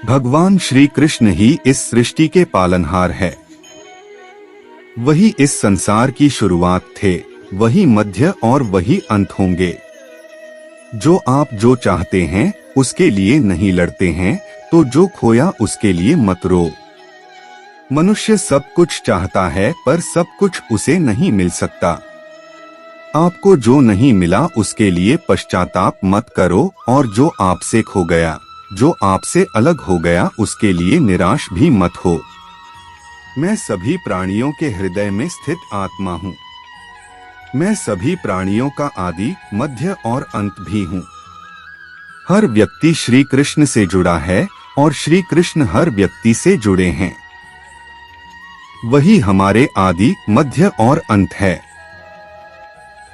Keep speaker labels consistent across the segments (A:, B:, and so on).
A: भगवान श्री कृष्ण ही इस सृष्टि के पालनहार है। वही इस संसार की शुरुआत थे, वही मध्य और वही अंत होंगे। जो चाहते हैं उसके लिए नहीं लड़ते हैं, तो जो खोया उसके लिए मत रो। मनुष्य सब कुछ चाहता है पर सब कुछ उसे नहीं मिल सकता। आपको जो नहीं मिला उसके लिए पश्चाताप मत करो, और जो आपसे खो गया, जो आपसे अलग हो गया, उसके लिए निराश भी मत हो। मैं सभी प्राणियों के हृदय में स्थित आत्मा हूँ। मैं सभी प्राणियों का आदि, मध्य और अंत भी हूँ। हर व्यक्ति श्री कृष्ण से जुड़ा है और श्री कृष्ण हर व्यक्ति से जुड़े हैं। वही हमारे आदि, मध्य और अंत है।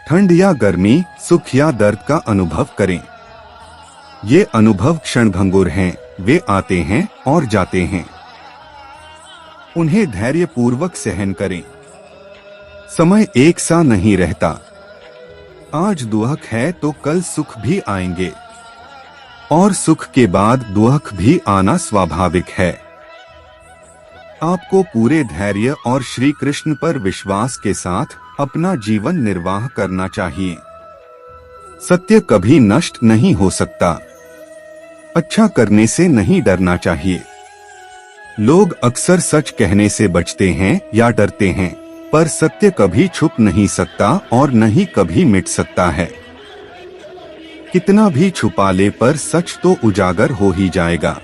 A: ठंड या गर्मी, सुख या दर्द का अनुभव करें। ये अनुभव क्षणभंगुर हैं, वे आते हैं और जाते हैं। उन्हें धैर्यपूर्वक सहन करें। समय एक सा नहीं रहता। आज दुख है तो कल सुख भी आएंगे, और सुख के बाद दुख भी आना स्वाभाविक है। आपको पूरे धैर्य और श्री कृष्ण पर विश्वास के साथ अपना जीवन निर्वाह करना चाहिए। सत्य कभी नष्ट नहीं हो सकता। अच्छा करने से नहीं डरना चाहिए। लोग अक्सर सच कहने से बचते हैं या डरते हैं, पर सत्य कभी छुप नहीं सकता और न ही कभी मिट सकता है। कितना भी छुपा ले पर सच तो उजागर हो ही जाएगा।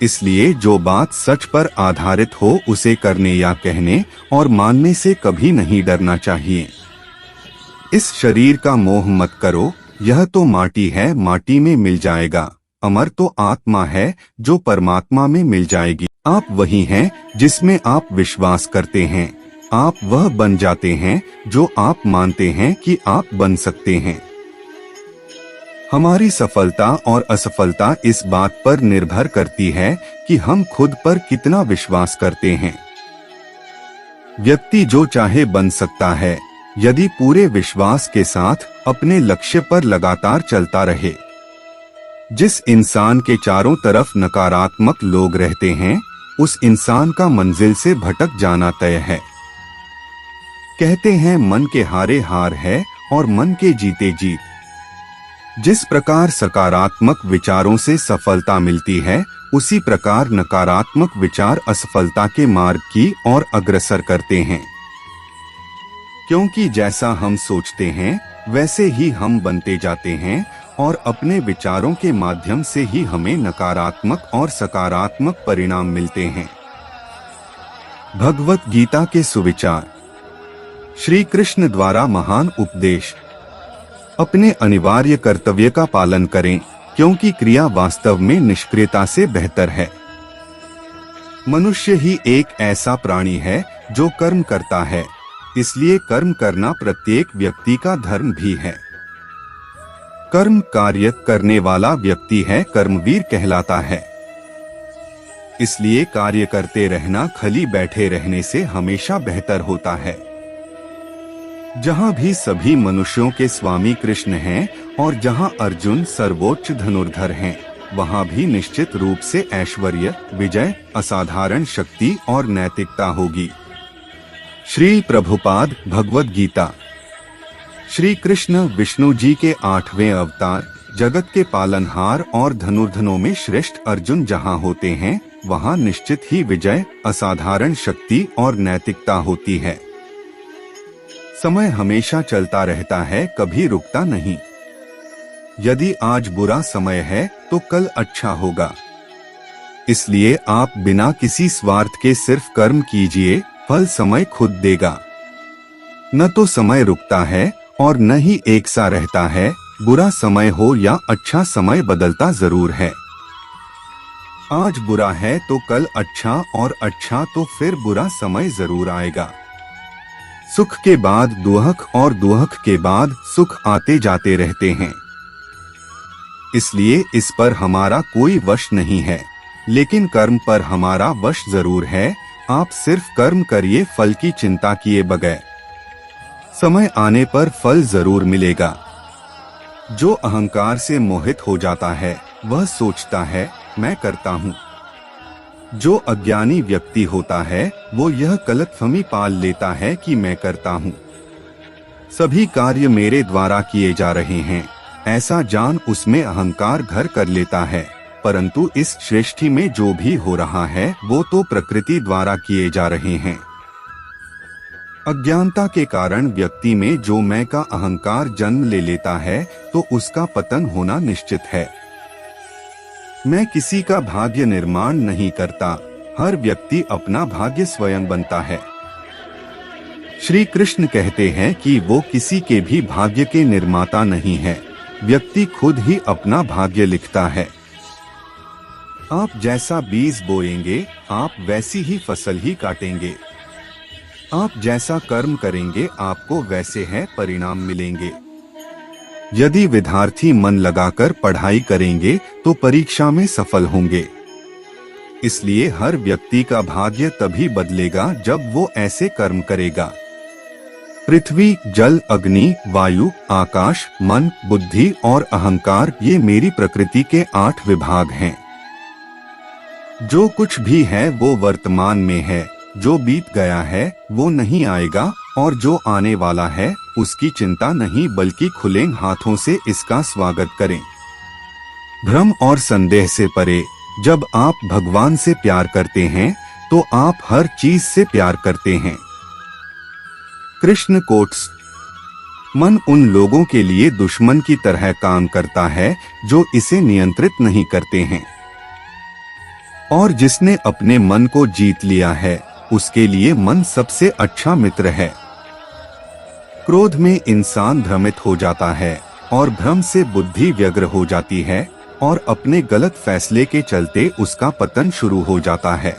A: इसलिए जो बात सच पर आधारित हो उसे करने या कहने और मानने से कभी नहीं डरना चाहिए। इस शरीर का मोह मत करो, यह तो माटी है, माटी में मिल जाएगा। अमर तो आत्मा है जो परमात्मा में मिल जाएगी। आप वही हैं जिसमें आप विश्वास करते हैं। आप वह बन जाते हैं जो आप मानते हैं कि आप बन सकते हैं। हमारी सफलता और असफलता इस बात पर निर्भर करती है कि हम खुद पर कितना विश्वास करते हैं। व्यक्ति जो चाहे बन सकता है, यदि पूरे विश्वास के साथ अपने लक्ष्य पर लगातार चलता रहे। जिस इंसान के चारों तरफ नकारात्मक लोग रहते हैं, उस इंसान का मंजिल से भटक जाना तय है। कहते हैं मन के हारे हार है और मन के जीते जीत। जिस प्रकार सकारात्मक विचारों से सफलता मिलती है, उसी प्रकार नकारात्मक विचार असफलता के मार्ग की ओर अग्रसर करते हैं। क्योंकि जैसा हम सोचते हैं वैसे ही हम बनते जाते हैं, और अपने विचारों के माध्यम से ही हमें नकारात्मक और सकारात्मक परिणाम मिलते हैं। भगवत गीता के सुविचार। श्री कृष्ण द्वारा महान उपदेश। अपने अनिवार्य कर्तव्य का पालन करें, क्योंकि क्रिया वास्तव में निष्क्रियता से बेहतर है। मनुष्य ही एक ऐसा प्राणी है जो कर्म करता है, इसलिए कर्म करना प्रत्येक व्यक्ति का धर्म भी है। कर्म कार्य करने वाला व्यक्ति है कर्मवीर कहलाता है। इसलिए कार्य करते रहना खाली बैठे रहने से हमेशा बेहतर होता है। जहाँ भी सभी मनुष्यों के स्वामी कृष्ण हैं और जहाँ अर्जुन सर्वोच्च धनुर्धर हैं, वहाँ भी निश्चित रूप से ऐश्वर्य, विजय, असाधारण शक्ति और नैतिकता होगी। श्री प्रभुपाद भगवद गीता। श्री कृष्ण विष्णु जी के 8वें अवतार, जगत के पालनहार और धनुर्धनों में श्रेष्ठ अर्जुन जहाँ होते हैं, वहाँ निश्चित ही विजय, असाधारण शक्ति और नैतिकता होती है। समय हमेशा चलता रहता है, कभी रुकता नहीं। यदि आज बुरा समय है तो कल अच्छा होगा। इसलिए आप बिना किसी स्वार्थ के सिर्फ कर्म कीजिए, फल समय खुद देगा। न तो समय रुकता है और न ही एक सा रहता है। बुरा समय हो या अच्छा समय बदलता जरूर है। आज बुरा है तो कल अच्छा, और अच्छा तो फिर बुरा समय जरूर आएगा। सुख के बाद दुख और दुख के बाद सुख आते जाते रहते हैं। इसलिए इस पर हमारा कोई वश नहीं है, लेकिन कर्म पर हमारा वश जरूर है। आप सिर्फ कर्म करिए, फल की चिंता किए बगैर। समय आने पर फल जरूर मिलेगा। जो अहंकार से मोहित हो जाता है, वह सोचता है मैं करता हूँ। जो अज्ञानी व्यक्ति होता है वो यह गलतफहमी पाल लेता है कि मैं करता हूँ, सभी कार्य मेरे द्वारा किए जा रहे हैं, ऐसा जान उसमें अहंकार घर कर लेता है। परंतु इस सृष्टि में जो भी हो रहा है वो तो प्रकृति द्वारा किए जा रहे हैं। अज्ञानता के कारण व्यक्ति में जो मैं का अहंकार जन्म ले लेता है तो उसका पतन होना निश्चित है। मैं किसी का भाग्य निर्माण नहीं करता, हर व्यक्ति अपना भाग्य स्वयं बनता है। श्री कृष्ण कहते हैं कि वो किसी के भी भाग्य के निर्माता नहीं है, व्यक्ति खुद ही अपना भाग्य लिखता है। आप जैसा बीज बोएंगे आप वैसी ही फसल ही काटेंगे। आप जैसा कर्म करेंगे आपको वैसे है परिणाम मिलेंगे। यदि विद्यार्थी मन लगाकर पढ़ाई करेंगे तो परीक्षा में सफल होंगे। इसलिए हर व्यक्ति का भाग्य तभी बदलेगा जब वो ऐसे कर्म करेगा। पृथ्वी, जल, अग्नि, वायु, आकाश, मन, बुद्धि और अहंकार ये मेरी प्रकृति के 8 विभाग हैं। जो कुछ भी है वो वर्तमान में है, जो बीत गया है वो नहीं आएगा और जो आने वाला है उसकी चिंता नहीं बल्कि खुले हाथों से इसका स्वागत करें। भ्रम और संदेह से परे, जब आप भगवान से प्यार करते हैं तो आप हर चीज से प्यार करते हैं। कृष्ण कोट्स। मन उन लोगों के लिए दुश्मन की तरह काम करता है जो इसे नियंत्रित नहीं करते हैं, और जिसने अपने मन को जीत लिया है उसके लिए मन सबसे अच्छा मित्र है। क्रोध में इंसान भ्रमित हो जाता है और भ्रम से बुद्धि व्यग्र हो जाती है और अपने गलत फैसले के चलते उसका पतन शुरू हो जाता है।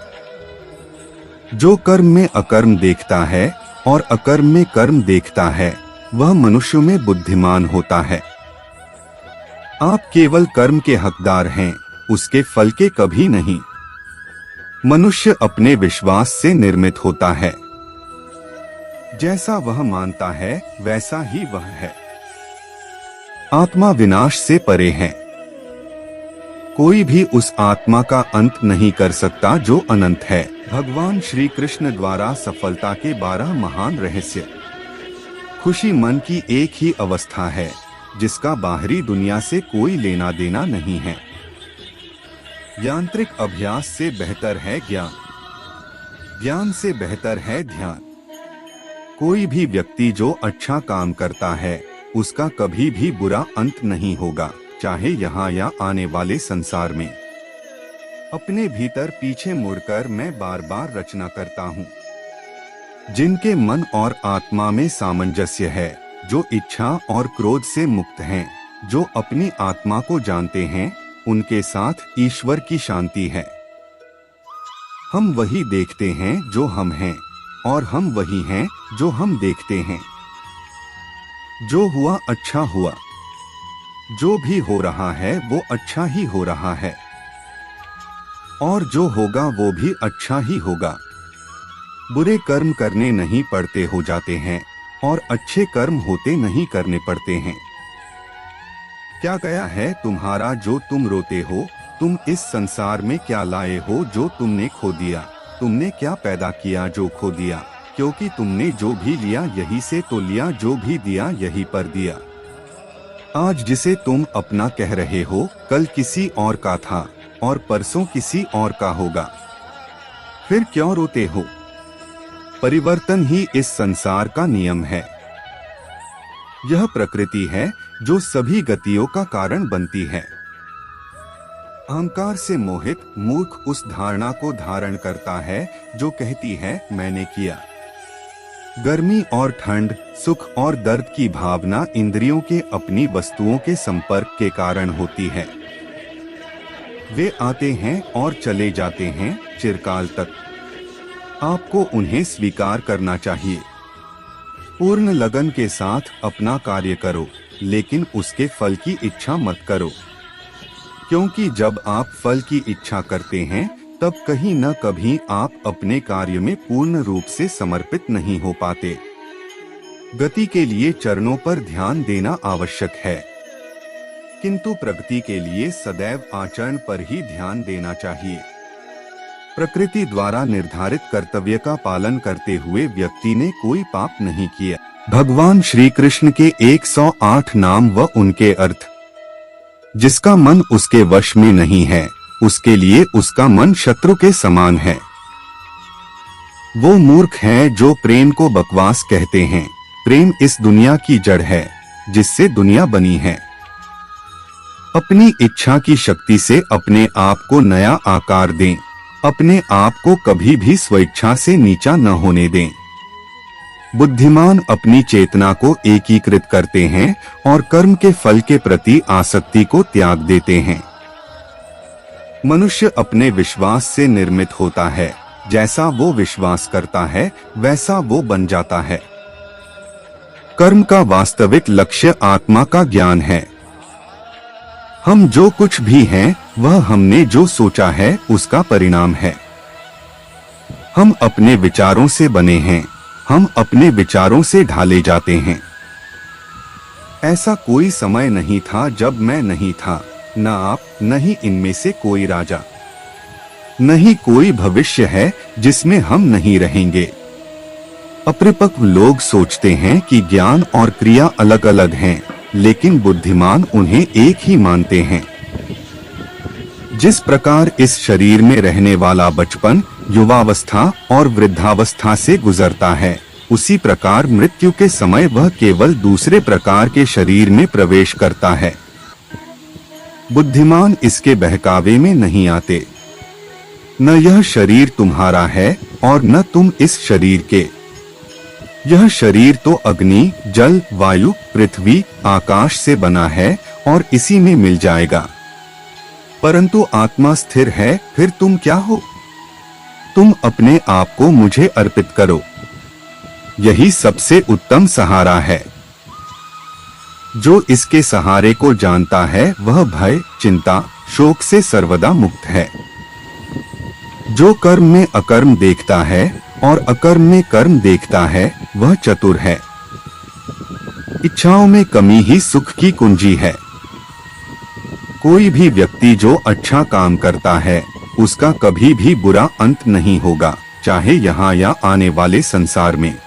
A: जो कर्म में अकर्म देखता है और अकर्म में कर्म देखता है वह मनुष्य में बुद्धिमान होता है। आप केवल कर्म के हकदार हैं, उसके फल के कभी नहीं। मनुष्य अपने विश्वास से निर्मित होता है, जैसा वह मानता है वैसा ही वह है। आत्मा विनाश से परे है, कोई भी उस आत्मा का अंत नहीं कर सकता जो अनंत है। भगवान श्री कृष्ण द्वारा सफलता के 12 महान रहस्य। खुशी मन की एक ही अवस्था है जिसका बाहरी दुनिया से कोई लेना देना नहीं है। यांत्रिक अभ्यास से बेहतर है ज्ञान, ज्ञान से बेहतर है ध्यान। कोई भी व्यक्ति जो अच्छा काम करता है उसका कभी भी बुरा अंत नहीं होगा, चाहे यहाँ या आने वाले संसार में। अपने भीतर पीछे मुड़कर मैं बार बार रचना करता हूँ। जिनके मन और आत्मा में सामंजस्य है, जो इच्छा और क्रोध से मुक्त हैं, जो अपनी आत्मा को जानते हैं, उनके साथ ईश्वर की शांति है। हम वही देखते हैं जो हम हैं और हम वही हैं जो हम देखते हैं। जो हुआ अच्छा हुआ, जो भी हो रहा है वो अच्छा ही हो रहा है, और जो होगा वो भी अच्छा ही होगा। बुरे कर्म करने नहीं पड़ते हो जाते हैं और अच्छे कर्म होते नहीं करने पड़ते हैं। क्या गया है तुम्हारा जो तुम रोते हो? तुम इस संसार में क्या लाए हो जो तुमने खो दिया? तुमने क्या पैदा किया जो खो दिया? क्योंकि तुमने जो भी लिया यही से तो लिया, जो भी दिया यही पर दिया। आज जिसे तुम अपना कह रहे हो कल किसी और का था और परसों किसी और का होगा, फिर क्यों रोते हो? परिवर्तन ही इस संसार का नियम है। यह प्रकृति है जो सभी गतियों का कारण बनती है। अहंकार से मोहित मूर्ख उस धारणा को धारण करता है जो कहती है मैंने किया। गर्मी और ठंड, सुख और दर्द की भावना इंद्रियों के अपनी वस्तुओं के संपर्क के कारण होती है। वे आते हैं और चले जाते हैं चिरकाल तक। आपको उन्हें स्वीकार करना चाहिए। पूर्ण लगन के साथ अपना कार्य करो, लेकिन उसके फल की इच्छा मत करो, क्योंकि जब आप फल की इच्छा करते हैं तब कहीं न कभी आप अपने कार्य में पूर्ण रूप से समर्पित नहीं हो पाते। गति के लिए चरणों पर ध्यान देना आवश्यक है। किंतु प्रगति के लिए सदैव आचरण पर ही ध्यान देना चाहिए। प्रकृति द्वारा निर्धारित कर्तव्य का पालन करते हुए व्यक्ति ने कोई पाप नहीं किया। भगवान श्री कृष्ण के 108 नाम व उनके अर्थ। जिसका मन उसके वश में नहीं है, उसके लिए उसका मन शत्रु के समान है। वो मूर्ख है जो प्रेम को बकवास कहते हैं। प्रेम इस दुनिया की जड़ है जिससे दुनिया बनी है। अपनी इच्छा की शक्ति से अपने आप को नया आकार दें। अपने आप को कभी भी स्वेच्छा से नीचा न होने दें। बुद्धिमान अपनी चेतना को एकीकृत करते हैं और कर्म के फल के प्रति आसक्ति को त्याग देते हैं। मनुष्य अपने विश्वास से निर्मित होता है। जैसा वो विश्वास करता है वैसा वो बन जाता है। कर्म का वास्तविक लक्ष्य आत्मा का ज्ञान है। हम जो कुछ भी हैं वह हमने जो सोचा है उसका परिणाम है। हम अपने विचारों से बने हैं। हम अपने विचारों से ढाले जाते हैं। ऐसा कोई समय नहीं था जब मैं नहीं था, न आप, न ही इनमें से कोई राजा। नहीं कोई भविष्य है जिसमें हम नहीं रहेंगे। अपरिपक्व लोग सोचते हैं कि ज्ञान और क्रिया अलग अलग हैं, लेकिन बुद्धिमान उन्हें एक ही मानते हैं। जिस प्रकार इस शरीर में रहने वाला बचपन, युवावस्था और वृद्धावस्था से गुजरता है, उसी प्रकार मृत्यु के समय वह केवल दूसरे प्रकार के शरीर में प्रवेश करता है। बुद्धिमान इसके बहकावे में नहीं आते। न यह शरीर तुम्हारा है और न तुम इस शरीर के। यह शरीर तो अग्नि, जल, वायु, पृथ्वी, आकाश से बना है और इसी में मिल जाएगा। परंतु आत्मा स्थिर है। फिर तुम क्या हो? तुम अपने आप को मुझे अर्पित करो। यही सबसे उत्तम सहारा है। जो इसके सहारे को जानता है वह भय, चिंता, शोक से सर्वदा मुक्त है। जो कर्म में अकर्म देखता है और अकर्म में कर्म देखता है वह चतुर है। इच्छाओं में कमी ही सुख की कुंजी है। कोई भी व्यक्ति जो अच्छा काम करता है उसका कभी भी बुरा अंत नहीं होगा, चाहे यहाँ या आने वाले संसार में।